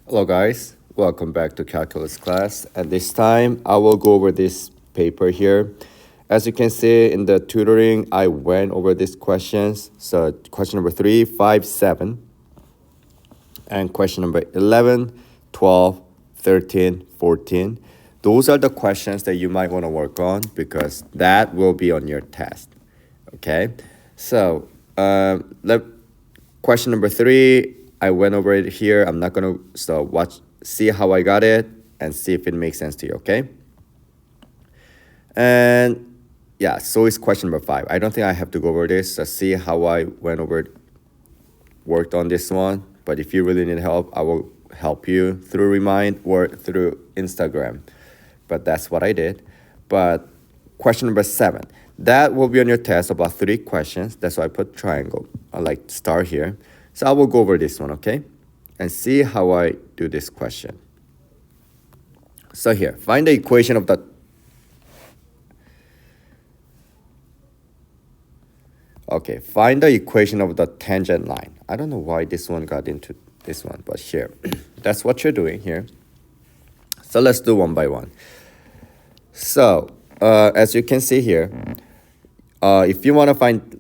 Hello guys, welcome back to calculus class, and this time I will go over this paper here. As you can see in the tutoring, I went over these questions. So question number 3, 5, 7, and question number 11, 12, 13, 14. Those are the questions that you might want to work on because that will be on your test. Okay, so question number 3, I went over it here. I'm not gonna see how I got it and see if it makes sense to you. Okay, and yeah, so is question number 5. I don't think I have to go over this. So see how I went over it, worked on this one. But if you really need help, I will help you through Remind or through Instagram. But that's what I did. But question number 7, that will be on your test, about 3 questions. That's why I put triangle. I like star here. So I will go over this one, okay? And see how I do this question. So here, find the equation of the find the equation of the tangent line. I don't know why this one got into this one, but here, that's what you're doing here. So let's do one by one. So as you can see here, if you want to find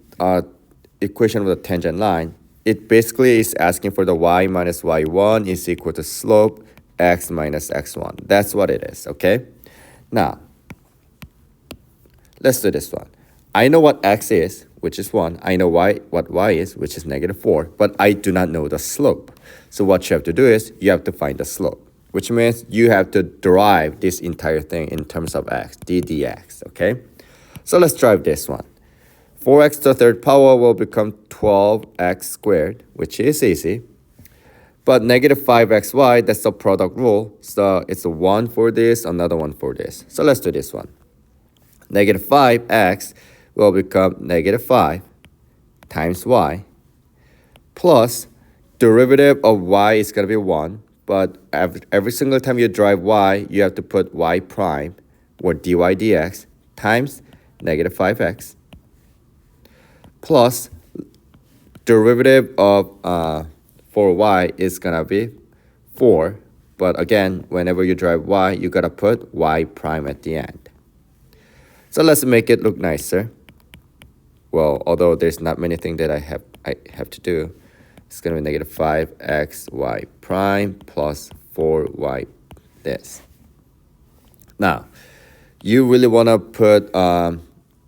equation of the tangent line, it basically is asking for the y minus y1 is equal to slope x minus x1. That's what it is, okay? Now, let's do this one. I know what x is, which is 1. I know what y is, which is -4, but I do not know the slope. So what you have to do is you have to find the slope, which means you have to derive this entire thing in terms of x, dx, okay? So let's drive this one. 4x to the third power will become 12x squared, which is easy. But -5xy, that's the product rule. So it's a 1 for this, another one for this. So let's do this one. -5x will become -5 times y plus derivative of y is going to be 1. But every single time you derive y, you have to put y prime or dy dx times -5x plus derivative of for y is going to be 4. But again, whenever you derive y, you got to put y prime at the end. So let's make it look nicer. Well, although there's not many things that I have to do, it's going to be -5xy prime plus 4y this. Now, you really want to put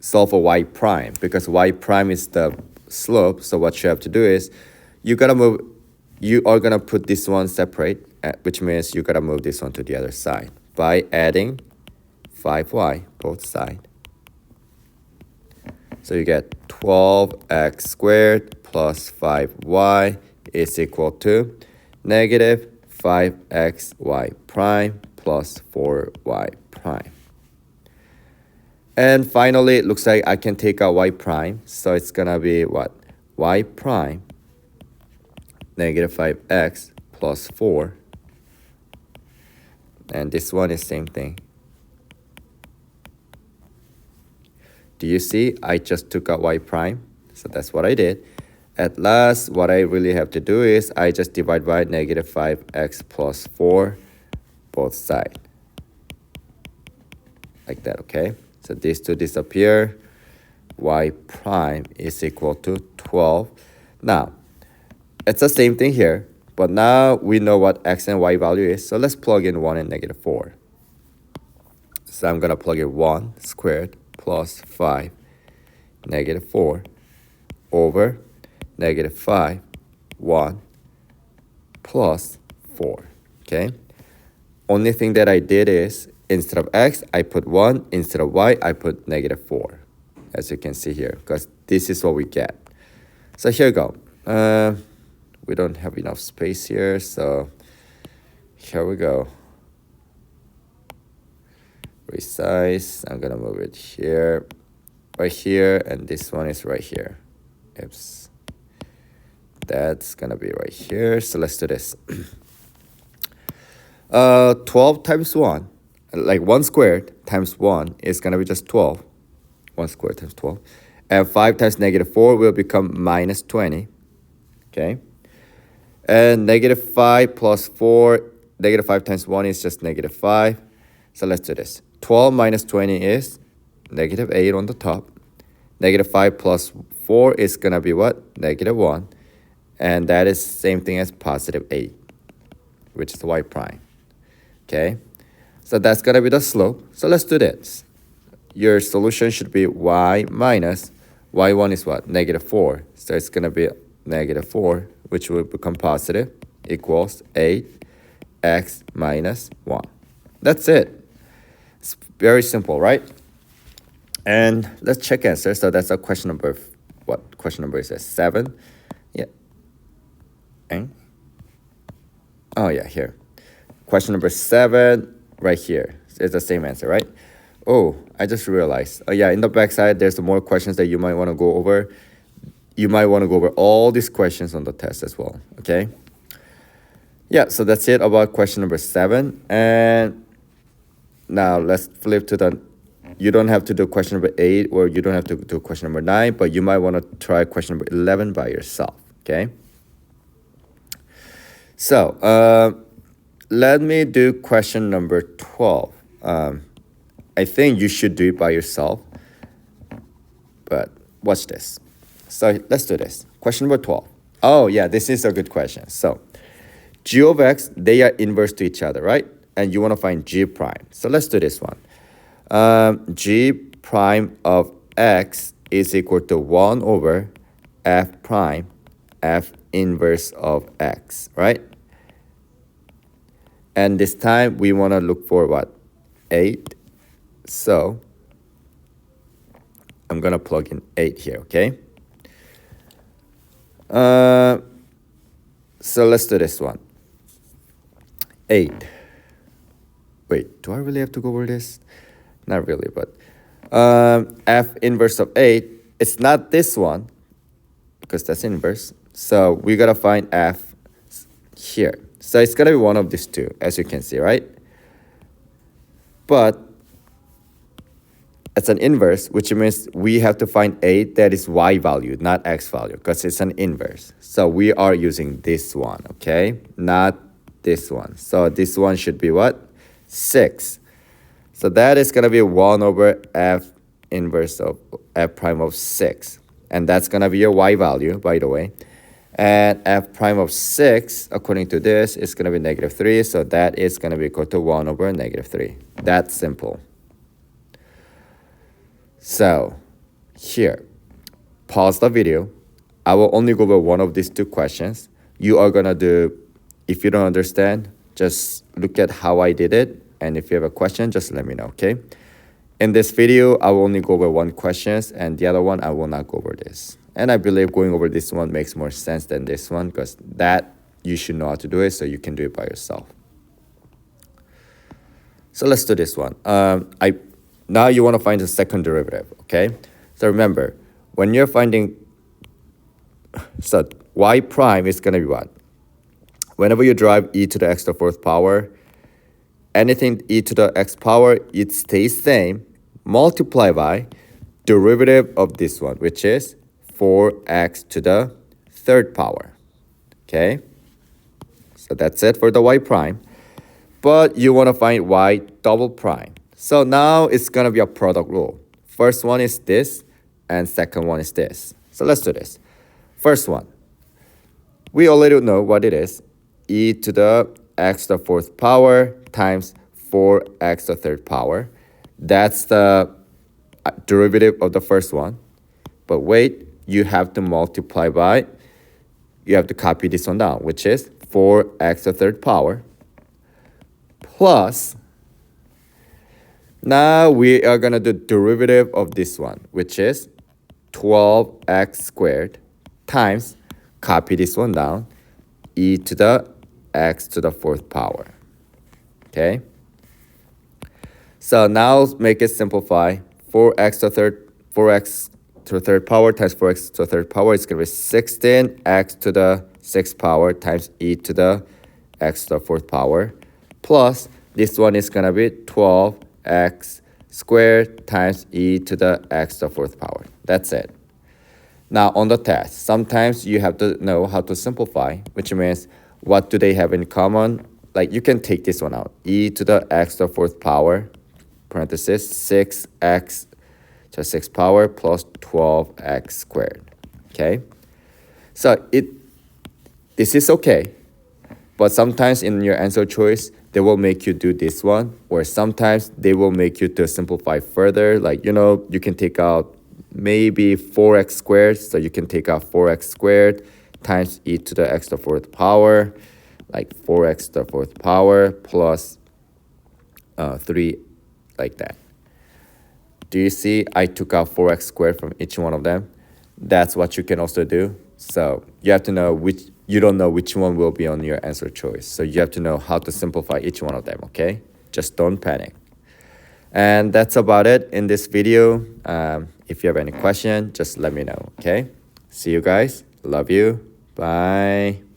solve for y prime because y prime is the slope. So what you have to do is you are going to put this one separate, which means you got to move this one to the other side by adding 5y both sides. So you get 12x squared plus 5y is equal to -5xy prime plus 4y prime. And finally, it looks like I can take out y prime. So it's going to be what? Y prime -5x plus 4. And this one is same thing. Do you see? I just took out y prime. So that's what I did. At last, what I really have to do is I just divide by -5x plus 4 both sides. Like that, okay? So these two disappear. Y prime is equal to 12. Now, it's the same thing here, but now we know what x and y value is. So let's plug in 1 and -4. So I'm going to plug in 1 squared plus 5 -4 over -5 1 plus 4. Okay. Only thing that I did is instead of x, I put 1. Instead of y, I put -4. As you can see here, because this is what we get. So here we go. We don't have enough space here, so here we go. Resize. I'm gonna move it here, right here, and this one is right here. Oops. That's gonna be right here. So let's do this. 12 times 1, like 1 squared times 1 is gonna be just 12. 1 squared times 12. And 5 times -4 will become -20. Okay. And negative 5 plus 4, negative 5 times 1 is just negative 5. So let's do this. 12 minus 20 is negative 8 on the top. Negative 5 plus 4 is going to be what? Negative 1. And that is same thing as positive 8, which is y prime. Okay? So that's going to be the slope. So let's do this. Your solution should be y minus, y1 is what? Negative 4. So it's going to be negative 4, which will become positive, equals 8x minus 1. That's it. It's very simple, right? And let's check answer. So that's a question number, what question number is that? 7. Yeah. And, oh yeah, here. Question number 7, right here. It's the same answer, right? Oh, I just realized. Oh yeah, in the backside, there's more questions that you might want to go over. You might want to go over all these questions on the test as well, okay? Yeah, so that's it about question number 7. And now let's flip to the, you don't have to do question number 8 or you don't have to do question number 9, but you might want to try question number 11 by yourself, okay? So let me do question number 12. I think you should do it by yourself, but watch this. So let's do this. Question number 12. Oh yeah, this is a good question. So g of x, they are inverse to each other, right? And you want to find g prime. So let's do this one. G prime of x is equal to 1 over f prime, f inverse of x, right? And this time we want to look for what? 8. So I'm going to plug in 8 here, okay? So let's do this one. 8. Wait, do I really have to go over this? Not really, but f inverse of 8, it's not this one because that's inverse. So we got to find f here. So it's going to be one of these two, as you can see, right? But it's an inverse, which means we have to find 8 that is y value, not x value, because it's an inverse. So we are using this one, okay? Not this one. So this one should be what? 6. So that is going to be 1 over f inverse of f prime of 6. And that's going to be your y value, by the way. And f prime of 6, according to this, is going to be negative 3. So that is going to be equal to 1 over negative 3. That's simple. So here, pause the video. I will only go over one of these two questions. You are going to do, if you don't understand, just look at how I did it. And if you have a question, just let me know, okay? In this video, I will only go over one question, and the other one, I will not go over this. And I believe going over this one makes more sense than this one because that you should know how to do it so you can do it by yourself. So let's do this one. Now you want to find the second derivative, okay? So remember, when you're finding, so y prime is going to be what? Whenever you drive e to the x to the fourth power, anything e to the x power, it stays same, multiply by derivative of this one, which is 4x to the third power, okay? So that's it for the y prime. But you want to find y double prime. So now it's going to be a product rule. First one is this, and second one is this. So let's do this. First one, we already know what it is. E to the x to the fourth power times 4x to the third power. That's the derivative of the first one. But wait, you have to multiply by, you have to copy this one down, which is 4x to the third power plus, now we are going to do derivative of this one, which is 12x squared times, copy this one down, e to the x to the fourth power, okay? So now make it simplify. 4x to the third power times 4x to the third power is going to be 16x to the sixth power times e to the x to the fourth power plus this one is going to be 12x squared times e to the x to the fourth power. That's it. Now on the test, sometimes you have to know how to simplify, which means what do they have in common? Like you can take this one out. E to the x to the fourth power, parenthesis, 6x to the sixth power plus 12x squared. Okay? So this is okay. But sometimes in your answer choice, they will make you do this one, or sometimes they will make you to simplify further. Like, you can take out maybe 4x squared, so you can take out 4x squared times e to the x to the fourth power, like 4x to the fourth power plus 3, like that. Do you see I took out 4x squared from each one of them? That's what you can also do. So you have to know you don't know which one will be on your answer choice. So you have to know how to simplify each one of them, okay? Just don't panic. And that's about it in this video. If you have any question, just let me know, okay? See you guys. Love you. Bye.